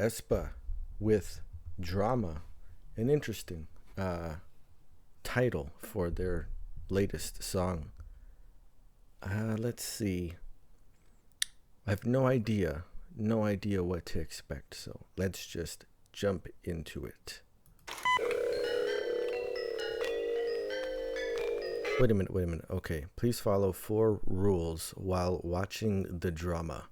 AESPA with Drama, an interesting title for their latest song. Let's see. I have no idea what to expect, so let's just jump into it. Wait a minute. Okay, please follow 4 rules while watching the drama.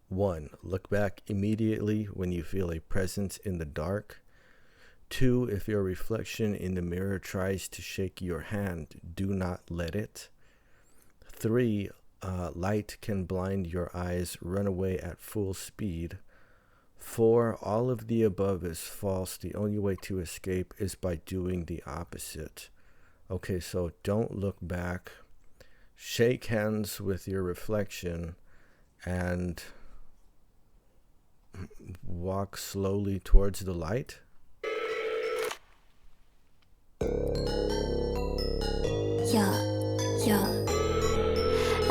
1. Look back immediately when you feel a presence in the dark. 2. If your reflection in the mirror tries to shake your hand, do not let it. 3. Light can blind your eyes. Run away at full speed. 4. All of the above is false. The only way to escape is by doing the opposite. Okay, so don't look back. Shake hands with your reflection and walk slowly towards the light. Yo,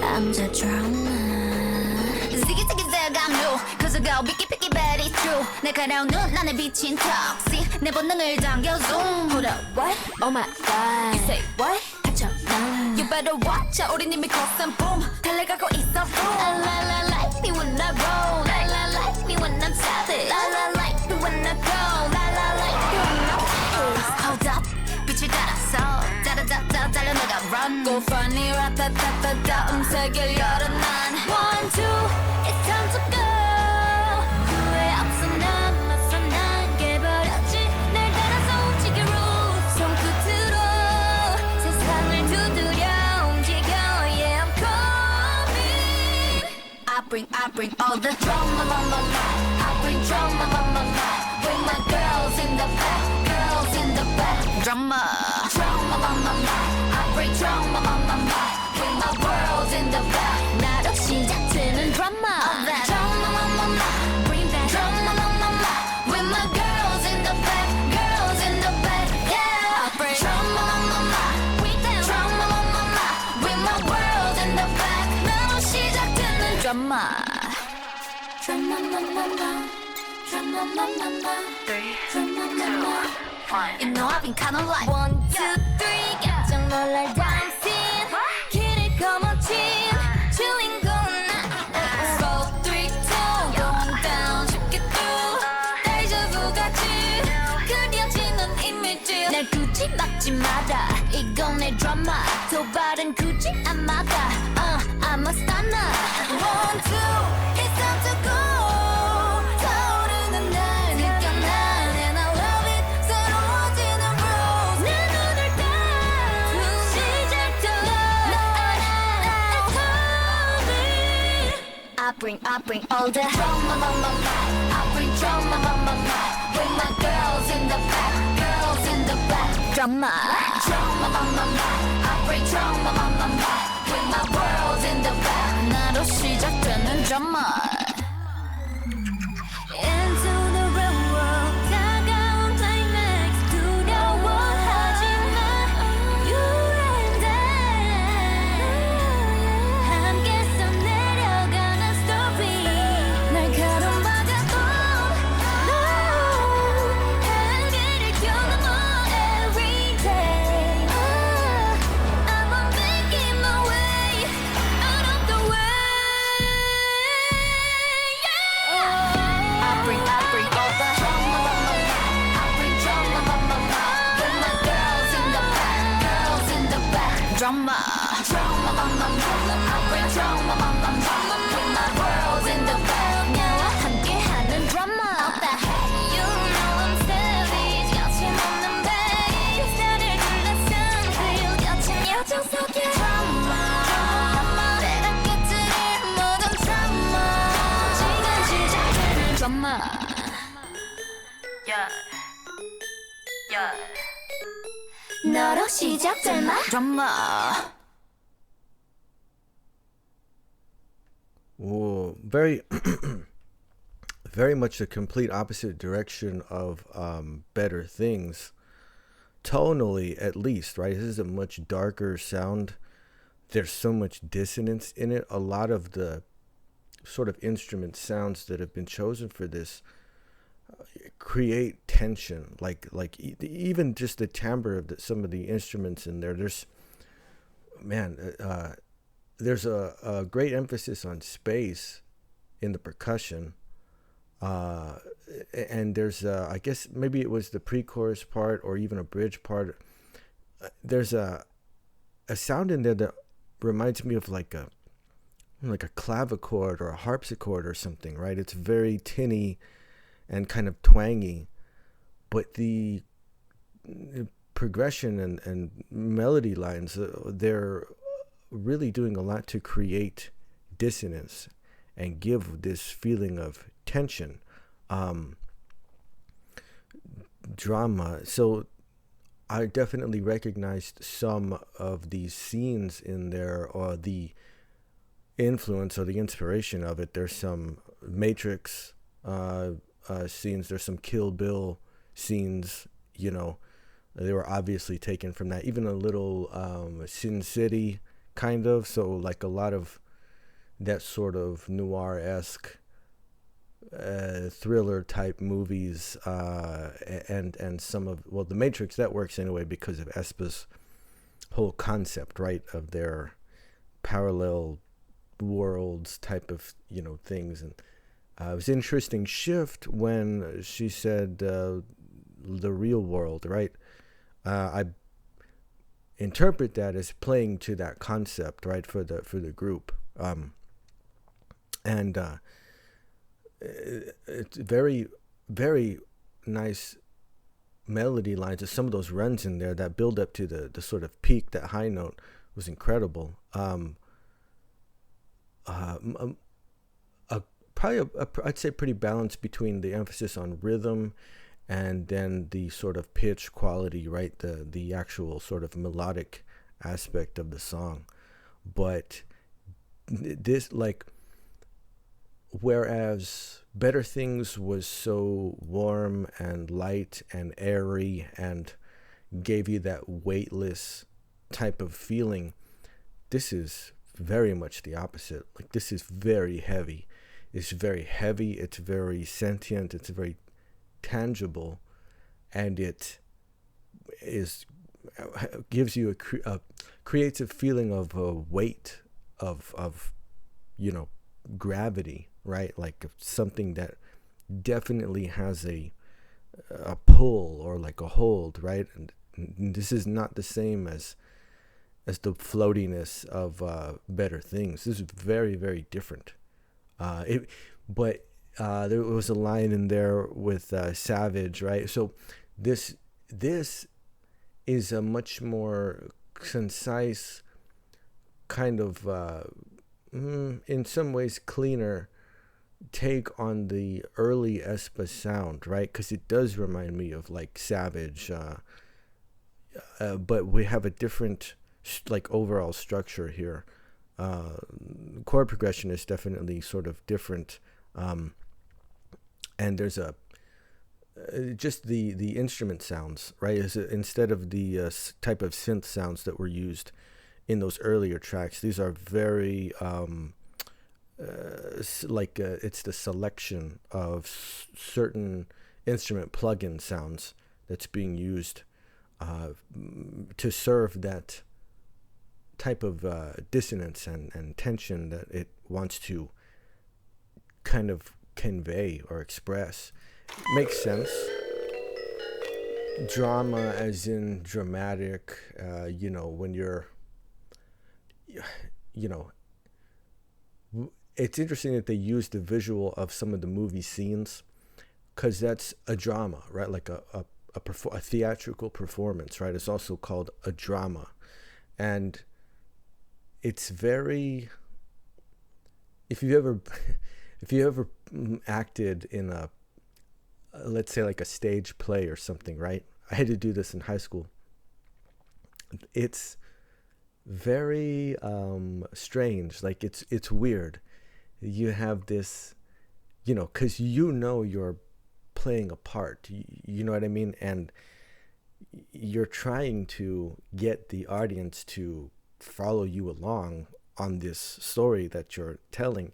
I'm the drama. Ziggy ziggy zag, I'm new. Cause I go picky picky, but it's true. 날카로운 눈 안에 비친 toxic. 내 본능을 당겨 zoom. Hold up, what? Oh my god. You say what? 닥쳐, You better watch out. 우린 이미 cross and boom. 달려가고 있어 boom. La la like me when I roll. La la like me when I'm savage. La la like me when I go. La la like me when I'm pissed. Hold up. 빛을 따라서 짜라짜짜 달려나가 run. Go funny 라타타타타 음색을 열어 난 1, 2, it's time to go. 후회 없어 난 맞서 난 깨버렸지. 날 따라서 움직여 rules. 손끝으로 세상을 두드려 움직여. Yeah, I'm coming. I bring all the drama, I bring drama, with my girls in the back, girls in the back. Drama, I bring drama, with my world in the back. 나로 시작되는 drama, bring that drama, with my girls in the back, girls in the back. Yeah, I bring drama, with that drama, with my world in the back. 나로 시작되는 drama. Three, two, one. You know I've been kinda like 1, 2, 3 깜짝 놀랄 dancing 길을 거머쥔 주인공은 나 4, 3, 2 going down 쉽게 through 데자부 같이 그려지는 이미지 날 굳이 막지 마라 이건 내 드라마 도발은 굳이 안 막아 I'm a stunner 1, 2 it's time to go 타오르는 날 느껴 난 and I love it 새로워지는 rules 내 눈을 따 시작되어 it's coming I bring all the drama I bring drama with my girls in the back girls in the back drama I bring drama with my world in the back 나로 시작되는 drama Into the real world 다가온 climax 두려워하지마 You and I 함께서 내려가는 story 날카로운 바다도 No 한계를 뛰어넘어 every day I'm making my way out of the way I bring all the drama I bring drama with my girls in the back girls in the back drama I bring drama with my world in the back 나와 함께하는 drama You know I'm savage 거침없는 bass 나를 둘러싼 그 거친 여정 속에 drama 내가 깨뜨릴 모든 drama 지금 시작되는 drama 너로 시작될 my drama Whoa, very very much the complete opposite direction of Better Things. Tonally, at least, right? This is a much darker sound. There's so much dissonance in it. A lot of the sort of instrument sounds that have been chosen for this create tension, like even just the timbre of some of the instruments in there. There's a great emphasis on space in the percussion, and there's I guess maybe it was the pre-chorus part or even a bridge part. There's a sound in there that reminds me of like a clavichord or a harpsichord or something, right? It's very tinny and kind of twangy, but the progression and melody lines, they're really doing a lot to create dissonance and give this feeling of tension, drama. So I definitely recognized some of these scenes in there, or the influence or the inspiration of it. There's some Matrix scenes, there's some Kill Bill scenes, they were obviously taken from that. Even a little Sin City kind of, so like a lot of that sort of noir-esque thriller type movies, and some of, well, the Matrix, that works anyway because of AESPA's whole concept, right, of their parallel worlds type of things. And it was an interesting shift when she said the real world, right? I interpret that as playing to that concept, right, for the group, and it's very, very nice melody lines. Some of those runs in there that build up to the sort of peak, that high note, was incredible. I'd say pretty balanced between the emphasis on rhythm and then the sort of pitch quality, right? The actual sort of melodic aspect of the song. But this, like, whereas Better Things was so warm and light and airy and gave you that weightless type of feeling, this is very much the opposite. Like, this is very heavy. It's very heavy, it's very sentient, it's very tangible, and it gives you a creates a feeling of a weight of gravity, right? Like something that definitely has a pull or like a hold, right? And this is not the same as the floatiness of Better Things. This is very, very different. But there was a line in there with Savage, right? So this is a much more concise, kind of in some ways cleaner take on the early aespa sound, right? Because it does remind me of like Savage, but we have a different like overall structure here. Chord progression is definitely sort of different, and there's just the instrument sounds, right? Instead of the type of synth sounds that were used in those earlier tracks, these are very it's the selection of certain instrument plug-in sounds that's being used to serve that type of dissonance and tension that it wants to kind of convey or express. Makes sense. Drama as in dramatic, when you're, it's interesting that they use the visual of some of the movie scenes, because that's a drama, right? Like a theatrical performance, right? It's also called a drama. And it's very, if you ever acted in a, let's say like a stage play or something, right? I had to do this in high school. It's very strange. Like it's weird. You have this, because you're playing a part. You know what I mean? And you're trying to get the audience to follow you along on this story that you're telling.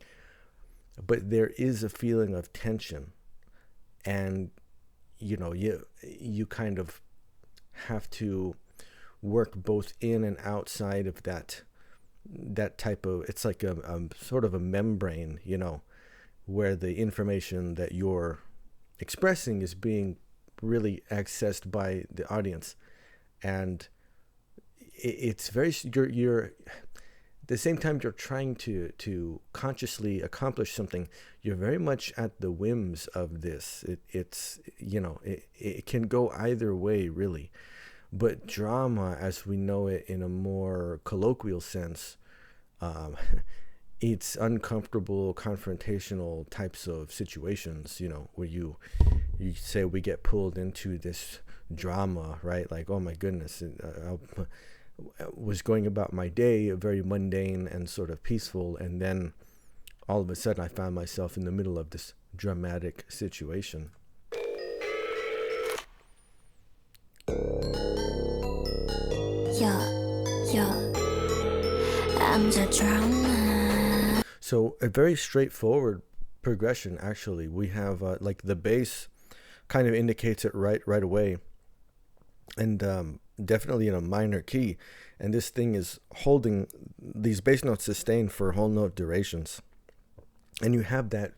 But there is a feeling of tension. and you kind of have to work both in and outside of that type of, it's like a sort of a membrane, where the information that you're expressing is being really accessed by the audience. And it's very, you're at the same time you're trying to consciously accomplish something, you're very much at the whims of this. It can go either way, really. But drama, as we know it in a more colloquial sense, it's uncomfortable, confrontational types of situations, where you say we get pulled into this drama, right? Like, oh my goodness, I was going about my day, very mundane and sort of peaceful, and then all of a sudden I found myself in the middle of this dramatic situation. I'm the drama. So a very straightforward progression, actually. We have like the bass kind of indicates it right away, and definitely in a minor key, and this thing is holding these bass notes sustained for whole note durations, and you have that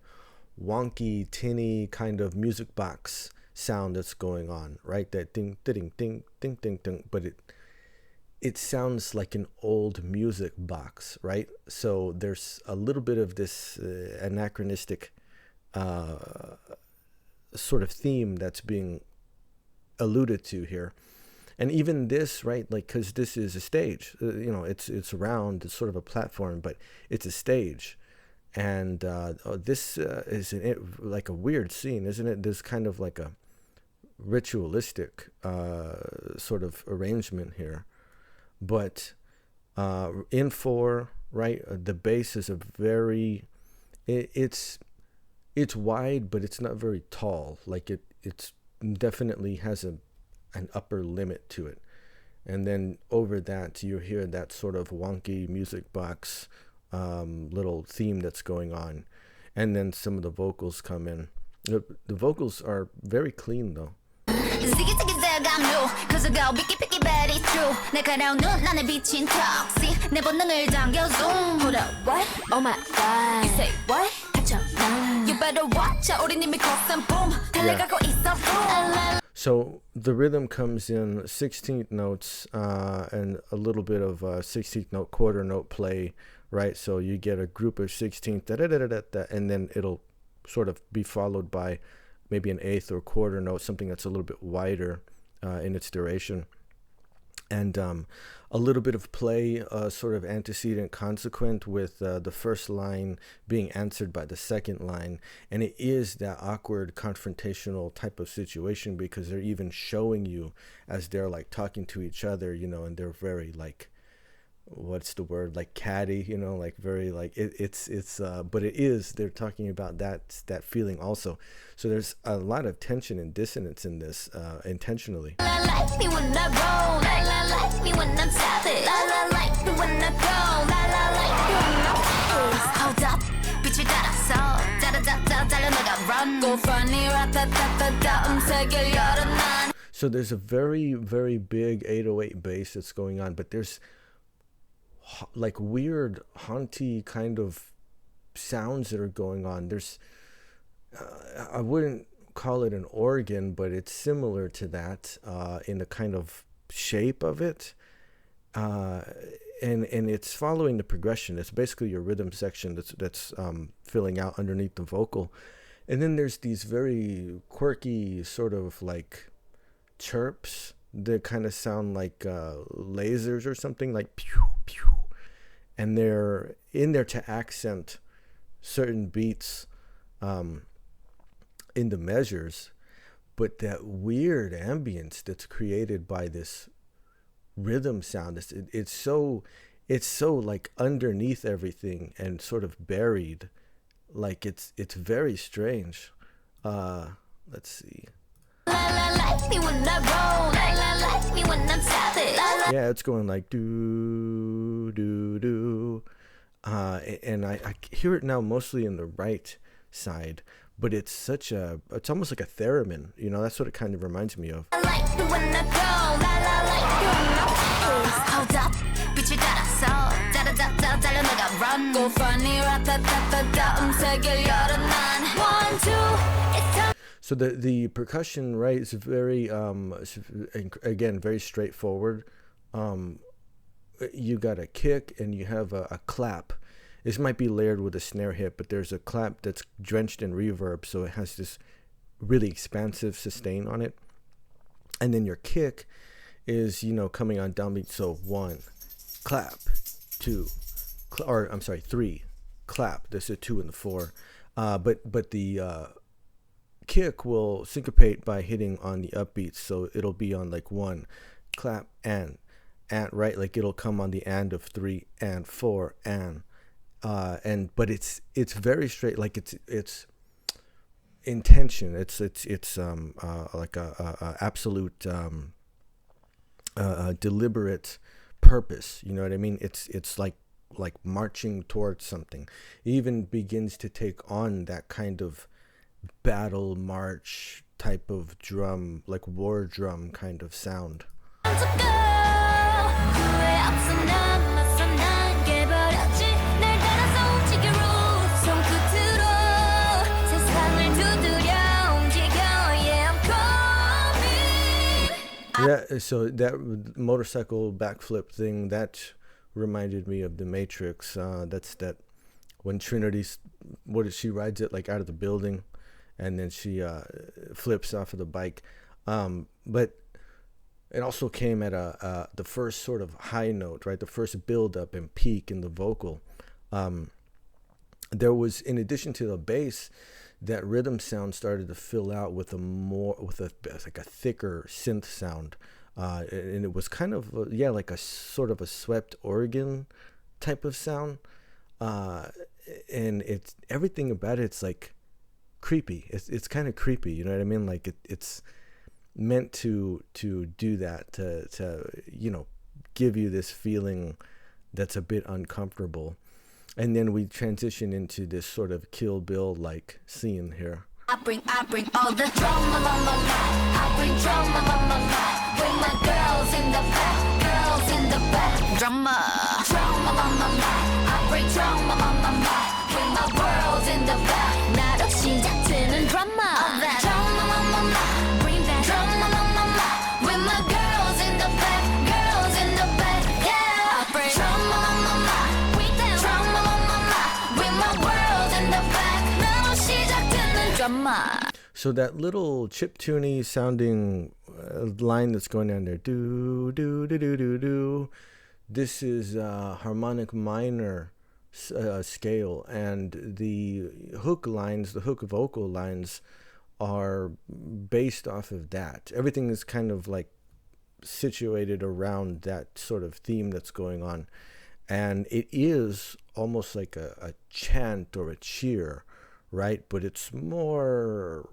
wonky tinny kind of music box sound that's going on, right? That ding ding ding ding ding ding, but it sounds like an old music box, right? So there's a little bit of this anachronistic sort of theme that's being alluded to here. And even this, right, like, because this is a stage, it's round, it's sort of a platform, but it's a stage. And this is like a weird scene, isn't it? There's kind of like a ritualistic sort of arrangement here. But in 4, right, the bass is a very, it's wide, but it's not very tall. Like it's definitely has an upper limit to it. And then over that, you hear that sort of wonky music box little theme that's going on. And then some of the vocals come in. The vocals are very clean, though. What? Oh my god. You say what? You better watch out. So the rhythm comes in 16th notes and a little bit of 16th note, quarter note play, right? So you get a group of 16th, and then it'll sort of be followed by maybe an eighth or quarter note, something that's a little bit wider in its duration. And a little bit of play, sort of antecedent consequent, with the first line being answered by the second line. And it is that awkward confrontational type of situation, because they're even showing you as they're like talking to each other, and they're very like, what's the word, like catty, like very like it's but it is, they're talking about that feeling also. So there's a lot of tension and dissonance in this intentionally. Like me when I roll, like me when I'm savage, like me when I go, like me when I'm hold up, 빛을 따라서 달려나가 run, go funny, ratatata, 음색을 열어 난. So there's a very, very big 808 bass that's going on, but there's like weird haunty kind of sounds that are going on. There's I wouldn't call it an organ, but it's similar to that in the kind of shape of it, and it's following the progression. It's basically your rhythm section that's filling out underneath the vocal. And then there's these very quirky sort of like chirps that kind of sound like lasers or something, like pew pew, and they're in there to accent certain beats in the measures. But that weird ambience that's created by this rhythm sound, it's so like underneath everything and sort of buried, like it's very strange. Let's see. Like me when I roll, like me when I'm savage. Yeah, it's going like do do do, and I hear it now mostly in the right side, but it's almost like a theremin, you know. That's what it kind of reminds me of. I like it when I go, la la like it when I pose. Hold up, 빛을 따라서 짜라짜짜 달려나가 run. Go funny, ratatata, 음색을 열어 난 1, 2, it's time. So the percussion, right, is very again very straightforward. You got a kick and you have a clap. This might be layered with a snare hit, but there's a clap that's drenched in reverb, so it has this really expansive sustain on it. And then your kick is, you know, coming on downbeat. So 1, clap, 2, or I'm sorry, 3, clap. There's a 2 and the 4. But the kick will syncopate by hitting on the upbeats. So it'll be on like 1, clap, and right, like it'll come on the and of 3 and 4 but it's very straight, like it's intention. It's like a absolute deliberate purpose. You know what I mean? It's like marching towards something. It even begins to take on that kind of battle march type of drum, like war drum kind of sound. Yeah, so that motorcycle backflip thing, that reminded me of The Matrix. That's that when Trinity, she rides it like out of the building, and then she flips off of the bike. But it also came at the first sort of high note, right? The first build up and peak in the vocal. There was, in addition to the bass, that rhythm sound started to fill out with a thicker synth sound, and it was kind of like a sort of a swept organ type of sound, and it's everything about it's like creepy. It's kind of creepy, you know what I mean? Like it's meant to do that, to you know, give you this feeling that's a bit uncomfortable. And then we transition into this sort of Kill Bill like scene here. I bring all the drama, I bring drama, with my girls in the back, drama, I bring drama, with my girls in the back, 나로 시작되는 drama, bring that drama, with my girls in the back, yeah, I bring drama, with that drama, with my girls in the back, 나로 시작되는 drama. So that little chiptune sounding line that's going on there, do do do do do do, this is harmonic minor scale, and the hook vocal lines are based off of that. Everything is kind of like situated around that sort of theme that's going on, and it is almost like a chant or a cheer, right? But it's more,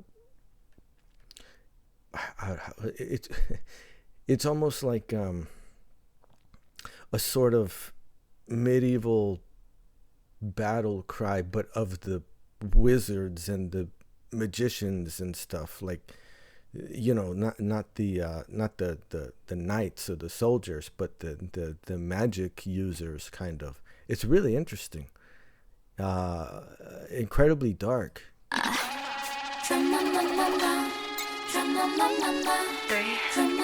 it's almost like a sort of medieval battle cry, but of the wizards and the magicians and stuff, like, you know, not the knights or the soldiers, but the magic users, kind of. It's really interesting, incredibly dark. 3, 2,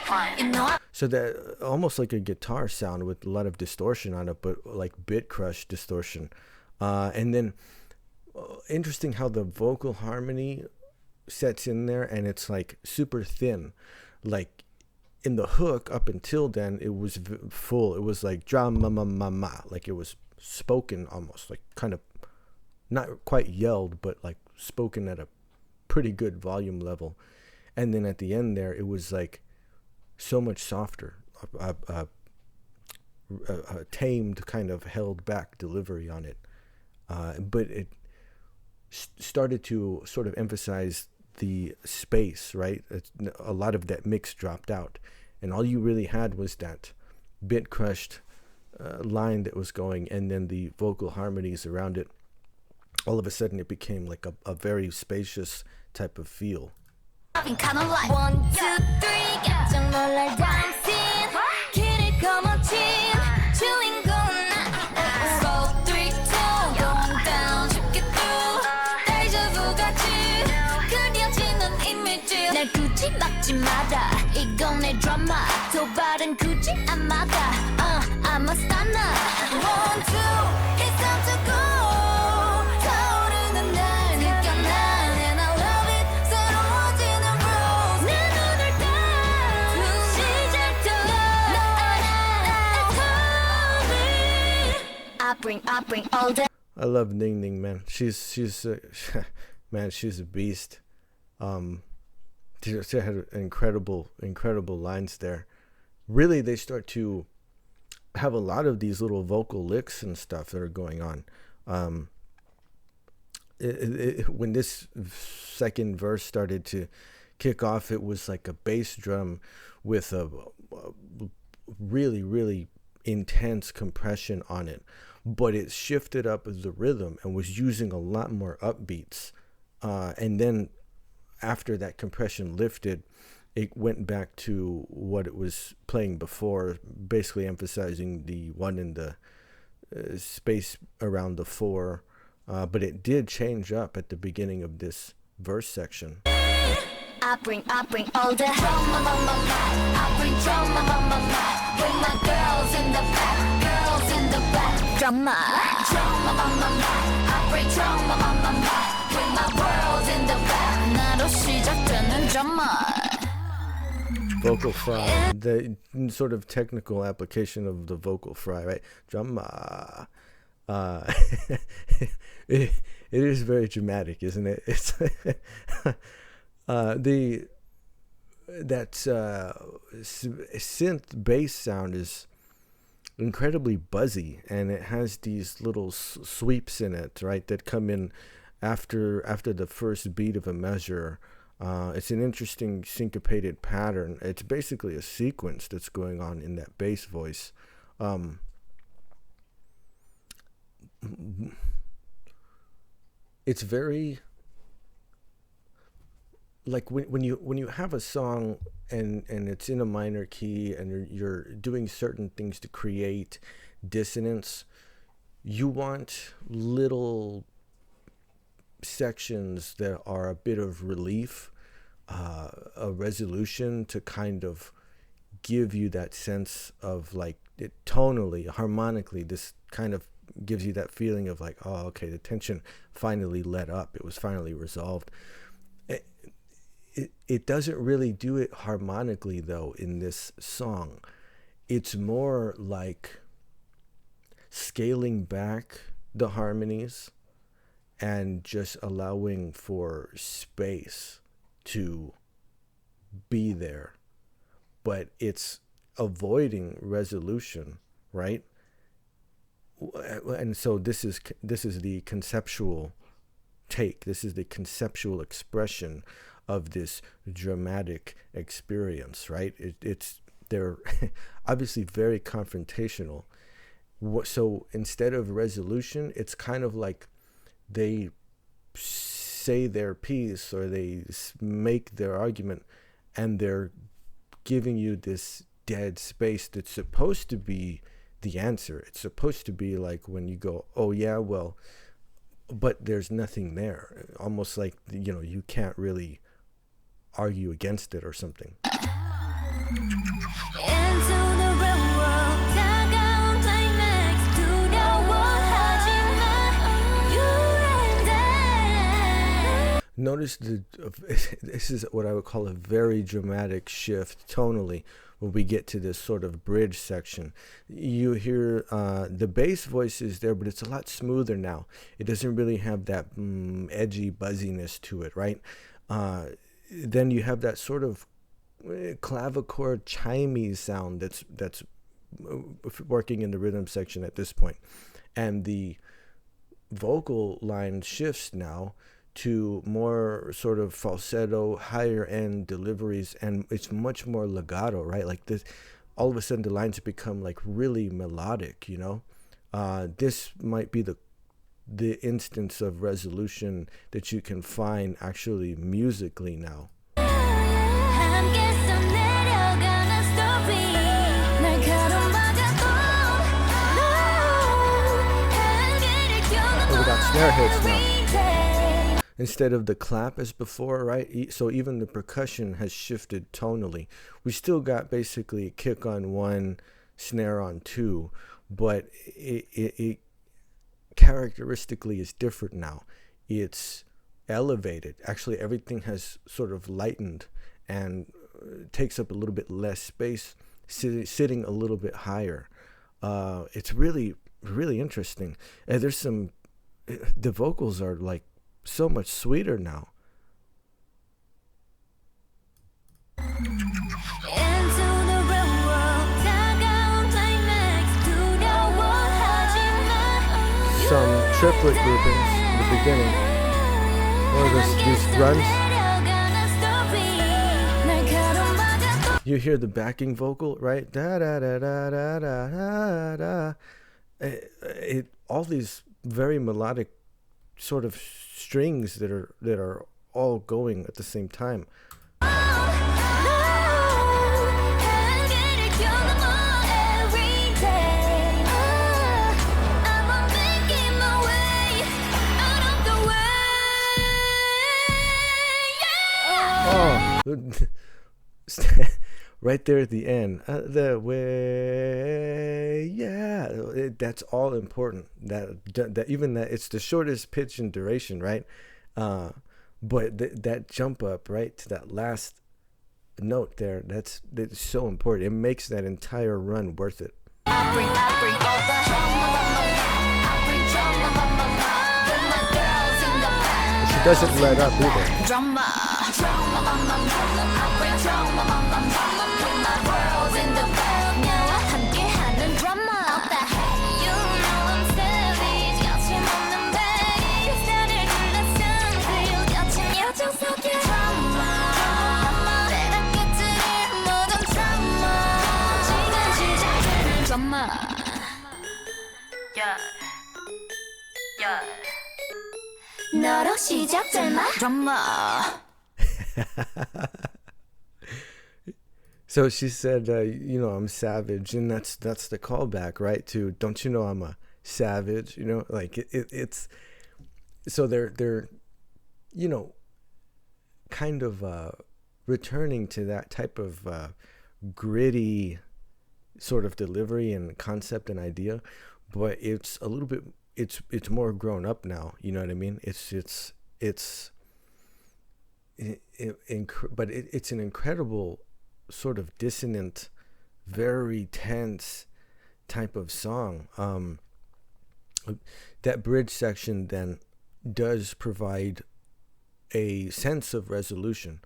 1. So that almost like a guitar sound with a lot of distortion on it, but like bit crush distortion. And then interesting how the vocal harmony sets in there, and it's like super thin. Like in the hook up until then, it was full. It was like drama ma ma ma, like it was spoken almost, like kind of not quite yelled, but like spoken at a pretty good volume level. And then at the end there, it was like so much softer, a tamed kind of held back delivery on it. But it started to sort of emphasize the space, right? A lot of that mix dropped out, and all you really had was that bit crushed line that was going, and then the vocal harmonies around it all of a sudden it became like a very spacious type of feel. Kinda like 1, 2, 3 깜짝 놀랄 dancing 길을 거머쥔 주인공은 나 4, 3, 2 going down 쉽게 through 데자부 같이 그려지는 이미지 날 굳이 막지 마라 이건 내 드라마 도발은 굳이 안 막아 I'm a stunner 1, 2 it's time to go 타오르는 날 느껴나 and I love it 새로워지는 rules 내 눈을 딱 시작도 I bring all the I love Ning Ning, man. She's man, she's a beast. She had incredible lines there. Really, they start to have a lot of these little vocal licks and stuff that are going on. When this second verse started to kick off, it was like a bass drum with a really intense compression on it, but it shifted up the rhythm and was using a lot more upbeats, and then after that compression lifted, it went back to what it was playing before, basically emphasizing the 1 in the space around the 4, but it did change up at the beginning of this verse section. I bring all the drama, I bring drama, with my girls in the back, drama, I bring drama, with my world in the back, 나로 시작되는 drama. Vocal fry, the sort of technical application of the vocal fry, right? Drama. It is very dramatic, isn't it? It's that synth bass sound is incredibly buzzy, and it has these little sweeps in it, right, that come in after the first beat of a measure. It's an interesting syncopated pattern. It's basically a sequence that's going on in that bass voice. It's very like when you have a song and it's in a minor key and you're doing certain things to create dissonance, you want little sections that are a bit of relief, a resolution to kind of give you that sense of like it tonally, harmonically, this kind of gives you that feeling of like, oh, okay, the tension finally let up. It was finally resolved. It doesn't really do it harmonically though in this song. It's more like scaling back the harmonies and just allowing for space to be there, but it's avoiding resolution, right? And so this is the conceptual take. This is the conceptual expression of this dramatic experience, right? They're obviously very confrontational. So instead of resolution, it's kind of like they say their piece or they make their argument, and they're giving you this dead space that's supposed to be the answer. It's supposed to be like when you go, oh yeah, well, but there's nothing there. Almost like, you know, you can't really argue against it or something. Notice this is what I would call a very dramatic shift tonally when we get to this sort of bridge section. You hear the bass voice is there, but it's a lot smoother now. It doesn't really have that edgy buzziness to it, right? Then you have that sort of clavichord chimey sound that's working in the rhythm section at this point. And the vocal line shifts now to more sort of falsetto, higher end deliveries, and it's much more legato, right? Like this, all of a sudden the lines become like really melodic, you know? This might be the the instance of resolution that you can find actually musically now. We got snare hits now. Instead of the clap as before, right? So even the percussion has shifted tonally. We still got basically a kick on one, snare on two, but it characteristically is different now. It's elevated. Actually, everything has sort of lightened and takes up a little bit less space, sitting a little bit higher. It's really, really interesting. And there's some, the vocals are like so much sweeter now. Some triplet groupings in the beginning, or these runs. You hear the backing vocal, right? Da da da da da da da. All these very melodic sort of strings that are all going at the same time. Right there at the end, the way, yeah, that's all important. That even that it's the shortest pitch and duration, right? But that jump up right to that last note there, that's so important. It makes that entire run worth it. She doesn't let up either. So she said, I'm savage, and that's the callback, right? To don't you know I'm a savage? Like it's so they're kind of returning to that type of gritty sort of delivery and concept and idea, but it's a little bit it's more grown up now. You know what I mean? But it's an incredible sort of dissonant, very tense type of song. That bridge section then does provide a sense of resolution,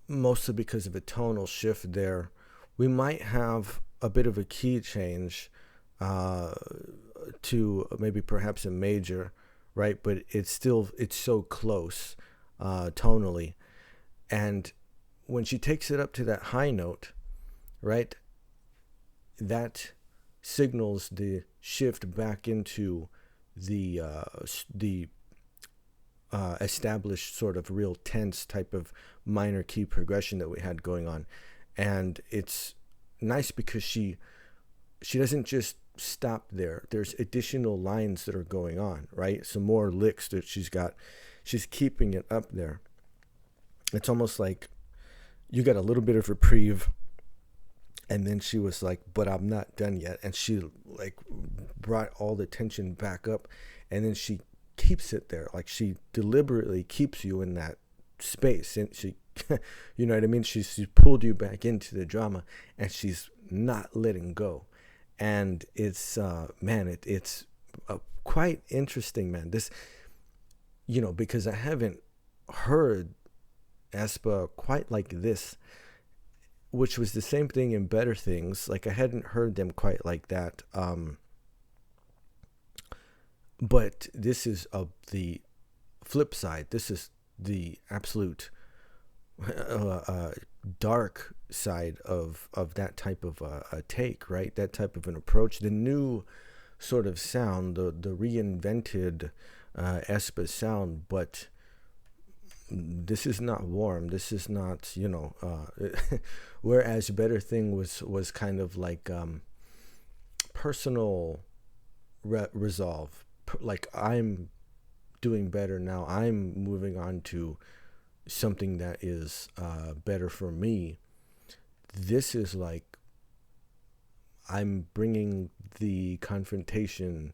mostly because of a tonal shift there. We might have a bit of a key change to maybe perhaps a major, right? But it's so close tonally. And when she takes it up to that high note, right, that signals the shift back into the established sort of real tense type of minor key progression that we had going on. And it's nice because she doesn't just stop there. There's additional lines that are going on, right? Some more licks that she's keeping it up there. It's almost like you got a little bit of reprieve, and then she was like, but I'm not done yet. And she like brought all the tension back up, and then she keeps it there. Like she deliberately keeps you in that space, and she you know what I mean? She's pulled you back into the drama, and she's not letting go. And it's it's quite interesting, man. This, because I haven't heard AESPA quite like this, which was the same thing in Better Things. Like I hadn't heard them quite like that. But this is the flip side. This is the absolute dark side of that type of a take, right? That type of an approach. The new sort of sound, the reinvented aespa sound, but this is not warm. This is not, whereas Better Thing was kind of like personal resolve. Like, I'm doing better now. I'm moving on to something that is better for me. This is like, I'm bringing the confrontation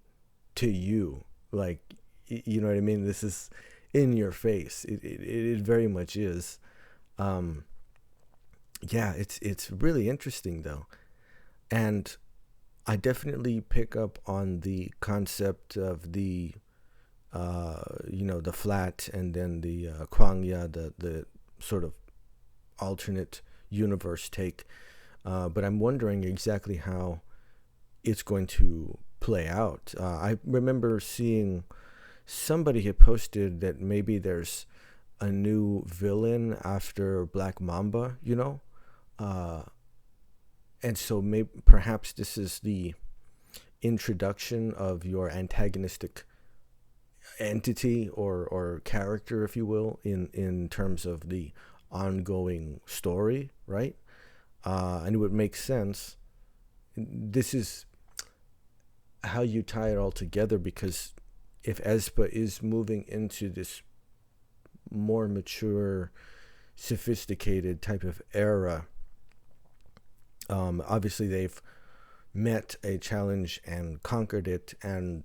to you. Like, you know what I mean? This is in your face. It very much is. Yeah, it's really interesting though. And I definitely pick up on the concept of the the flat, and then the kwangya, the sort of alternate universe take. But I'm wondering exactly how it's going to play out. I remember seeing somebody had posted that maybe there's a new villain after Black Mamba, and so maybe perhaps this is the introduction of your antagonistic entity or character, if you will, in terms of the ongoing story, right? And it would make sense. This is how you tie it all together, because if aespa is moving into this more mature, sophisticated type of era, obviously they've met a challenge and conquered it, and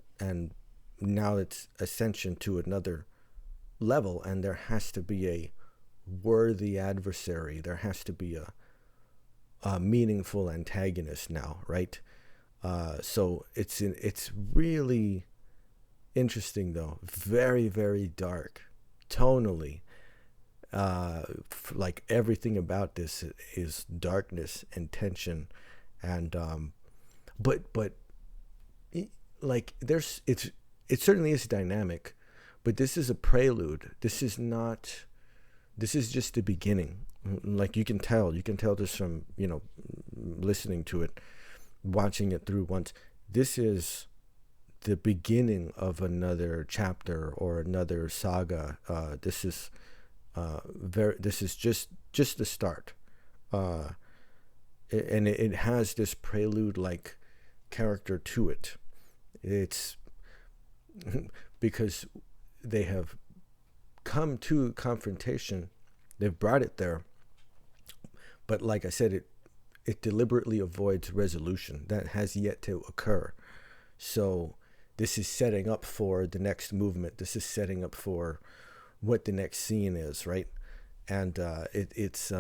now it's ascension to another level, and there has to be a worthy adversary. There has to be a meaningful antagonist now, right? So it's really interesting though. Very, very dark tonally. Like everything about this is darkness and tension, and but like it certainly is dynamic, but this is a prelude. This is just the beginning. Like you can tell just from listening to it, watching it through once. This is the beginning of another chapter or another saga. This is just the start, and it has this prelude like character to it. It's because they have come to confrontation, they've brought it there, but like I said, it deliberately avoids resolution. That has yet to occur. So this is setting up for the next movement. This is setting up for what the next scene is, right? And it's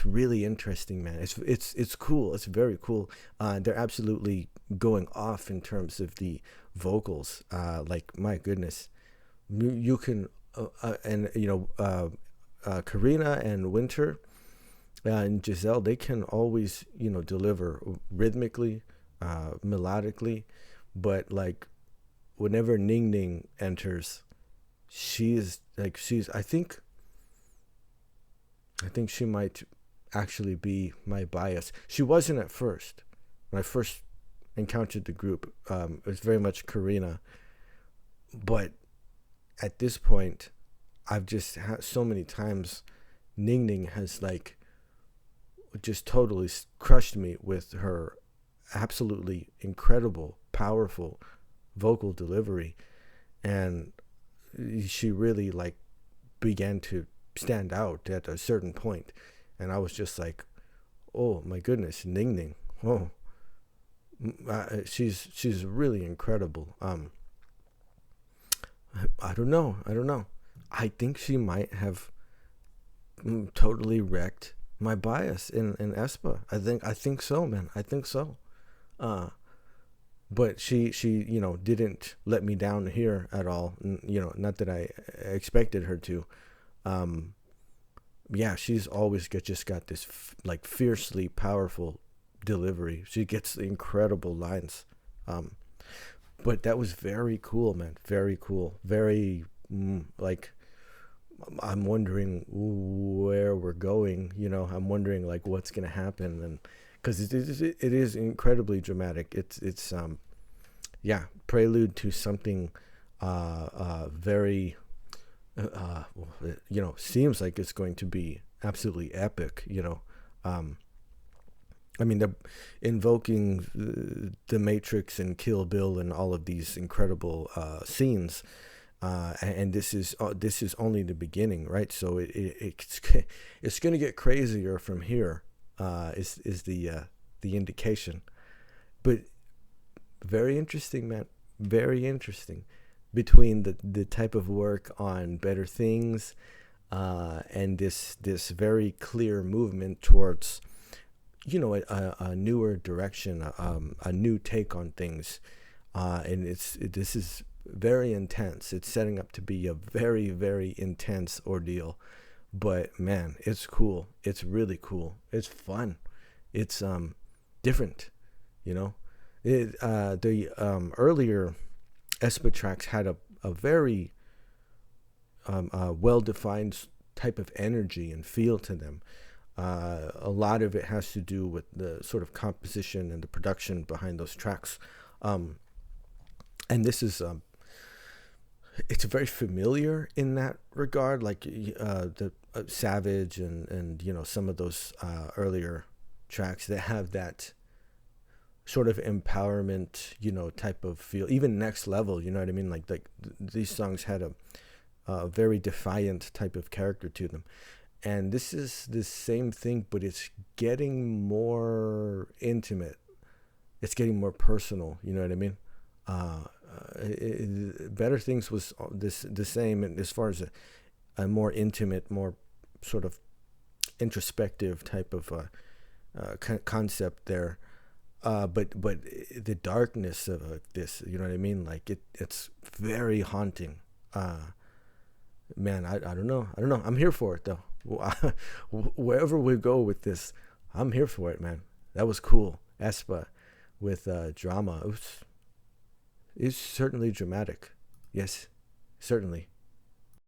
really interesting, man. It's cool. It's very cool. They're absolutely going off in terms of the vocals. Like, my goodness, you can Karina and Winter and Giselle, they can always deliver rhythmically, melodically, but like whenever Ning Ning enters, she's I think she might actually be my bias. She wasn't at first. When I first encountered the group, it was very much Karina. But at this point, I've just had so many times Ning Ning has like just totally crushed me with her absolutely incredible, powerful vocal delivery. And she really like began to stand out at a certain point, and I was just like, oh my goodness, Ning Ning, oh, she's really incredible. I don't know. I think she might have totally wrecked my bias in aespa. I think so, man. I think so. But she didn't let me down here at all. Not that I expected her to. Yeah, she's always just got this like fiercely powerful delivery. She gets incredible lines. But that was very cool, man. Very cool. Very like, I'm wondering where we're going. I'm wondering like what's gonna happen, and because it is incredibly dramatic. It's prelude to something very, seems like it's going to be absolutely epic, I mean, they're invoking the Matrix and Kill Bill and all of these incredible scenes, and this is only the beginning, right? So it's going to get crazier from here. Is the indication, but very interesting, man. Very interesting. Between the type of work on Better Things, and this very clear movement towards, a newer direction, a new take on things, and this is very intense. It's setting up to be a very, very intense ordeal, but man, it's cool. It's really cool. It's fun. It's different, the earlier AESPA tracks had a very well-defined type of energy and feel to them. A lot of it has to do with the sort of composition and the production behind those tracks. And this is, it's very familiar in that regard, like the Savage and some of those earlier tracks that have that sort of empowerment, type of feel, even Next Level, you know what I mean? Like these songs had a very defiant type of character to them. And this is the same thing, but it's getting more intimate. It's getting more personal. You know what I mean? Better Things was the same as far as a more intimate, more sort of introspective type of concept there. But the darkness of this, you know what I mean? Like it's very haunting. Man, I don't know. I'm here for it though. Wherever we go with this, I'm here for it, man. That was cool. AESPA with drama. It's certainly dramatic. Yes, certainly.